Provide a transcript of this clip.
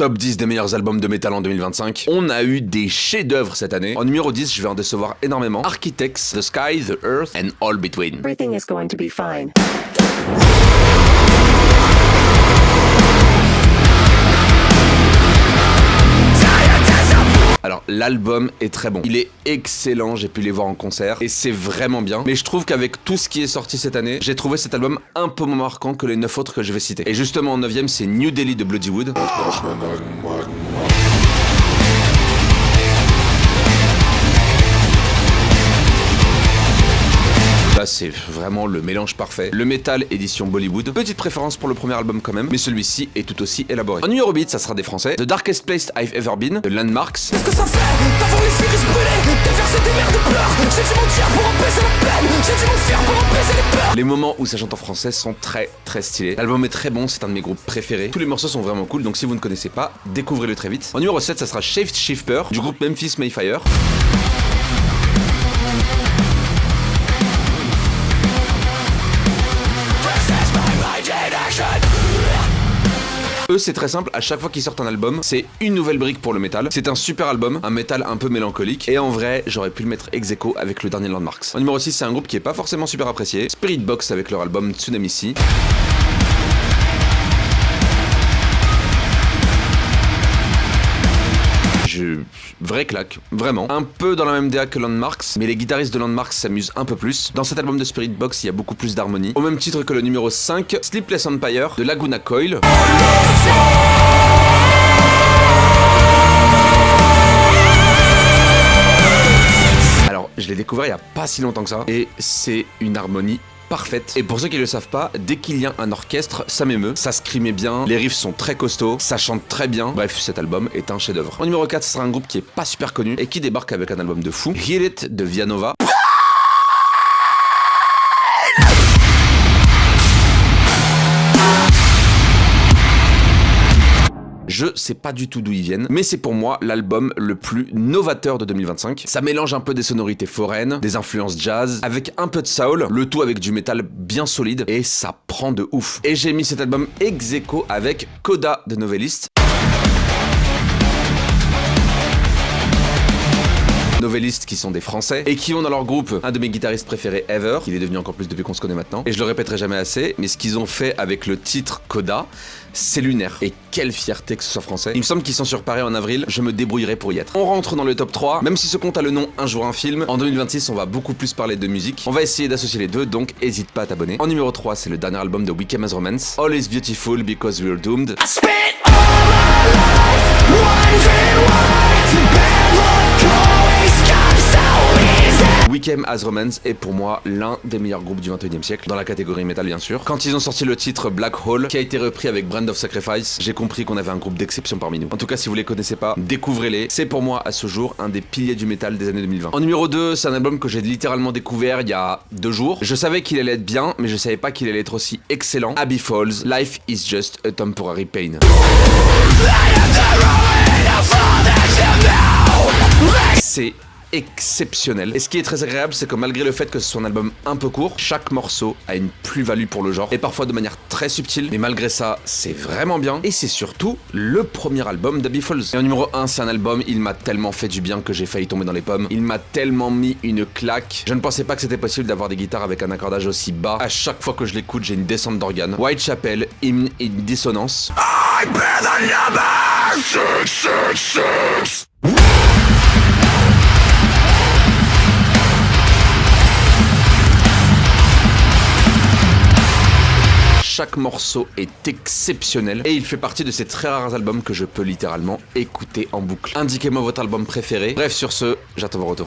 Top 10 des meilleurs albums de métal en 2025. On a eu des chefs-d'œuvre cette année. En numéro 10, je vais en décevoir énormément. Architects, The Sky, The Earth and All Between. Everything is going to be fine. Alors l'album est très bon, il est excellent, j'ai pu les voir en concert et c'est vraiment bien. Mais je trouve qu'avec tout ce qui est sorti cette année, j'ai trouvé cet album un peu moins marquant que les 9 autres que je vais citer. Et justement en 9ème c'est New Delhi de Bloodywood. Là c'est vraiment le mélange parfait. Le métal édition Bollywood. Petite préférence pour le premier album quand même, mais celui-ci est tout aussi élaboré. En numéro 8, ça sera des français. The Darkest Place I've Ever Been de Landmarks. Qu'est-ce que ça fait d'avoir les iris brûlés, déverser des mers de pleurs? J'ai dû mentir pour apaiser la peine, j'ai dû mentir pour apaiser les peurs. Les moments où ça chante en français sont très stylés. L'album est très bon, c'est un de mes groupes préférés. Tous les morceaux sont vraiment cool, donc si vous ne connaissez pas, découvrez-le très vite. En numéro 7, ça sera Shaped Shifter du groupe Memphis Mayfire. Eux c'est très simple, à chaque fois qu'ils sortent un album, c'est une nouvelle brique pour le métal. C'est un super album, un métal un peu mélancolique. Et en vrai, j'aurais pu le mettre ex aequo avec le dernier Landmarks. En numéro 6, c'est un groupe qui est pas forcément super apprécié. Spirit Box avec leur album Tsunami Sea. Vraie claque, vraiment. Un peu dans la même DA que Landmarks, mais les guitaristes de Landmarks s'amusent un peu plus. Dans cet album de Spirit Box, il y a beaucoup plus d'harmonie. Au même titre que le numéro 5, Sleepless Empire de Laguna Coil. Alors, je l'ai découvert il y a pas si longtemps que ça, et c'est une harmonie parfaite. Et pour ceux qui le savent pas, dès qu'il y a un orchestre, ça m'émeut, ça screamait bien, les riffs sont très costauds, ça chante très bien. Bref, cet album est un chef-d'œuvre. En numéro 4, ce sera un groupe qui est pas super connu et qui débarque avec un album de fou, Heal It de Vianova. Je sais pas du tout d'où ils viennent, mais c'est pour moi l'album le plus novateur de 2025. Ça mélange un peu des sonorités foraines, des influences jazz, avec un peu de soul, le tout avec du métal bien solide, et ça prend de ouf. Et j'ai mis cet album ex aequo avec Coda de Novelist. Novellistes qui sont des Français et qui ont dans leur groupe un de mes guitaristes préférés ever, il est devenu encore plus depuis qu'on se connaît maintenant, et je le répéterai jamais assez, mais ce qu'ils ont fait avec le titre Coda, c'est lunaire. Et quelle fierté que ce soit français. Il me semble qu'ils sont sur Paris en avril, je me débrouillerai pour y être. On rentre dans le top 3, même si ce compte a le nom Un jour un film, en 2026 on va beaucoup plus parler de musique. On va essayer d'associer les deux, donc hésite pas à t'abonner. En numéro 3, c'est le dernier album de We Came As Romance, All Is Beautiful Because We're Doomed. I spent all my life wondering why to bad luck always comes so easy. We Came As Romance est pour moi l'un des meilleurs groupes du 21e siècle, dans la catégorie metal bien sûr. Quand ils ont sorti le titre Black Hole, qui a été repris avec Brand of Sacrifice, j'ai compris qu'on avait un groupe d'exception parmi nous. En tout cas, si vous les connaissez pas, découvrez-les. C'est pour moi à ce jour un des piliers du métal des années 2020. En numéro 2, c'est un album que j'ai littéralement découvert il y a 2 jours. Je savais qu'il allait être bien, mais je savais pas qu'il allait être aussi excellent. Abbey Falls, Life is Just a Temporary Pain. C'est exceptionnel. Et ce qui est très agréable, c'est que malgré le fait que ce soit un album un peu court, chaque morceau a une plus-value pour le genre, et parfois de manière très subtile, mais malgré ça, c'est vraiment bien, et c'est surtout le premier album d'Abbey Falls. Et en numéro 1, c'est un album, il m'a tellement fait du bien que j'ai failli tomber dans les pommes, il m'a tellement mis une claque, je ne pensais pas que c'était possible d'avoir des guitares avec un accordage aussi bas. À chaque fois que je l'écoute, j'ai une descente d'organes. Whitechapel, Hymn in Dissonance. I bear the number 666. Chaque morceau est exceptionnel et il fait partie de ces très rares albums que je peux littéralement écouter en boucle. Indiquez-moi votre album préféré. Bref, sur ce, j'attends vos retours.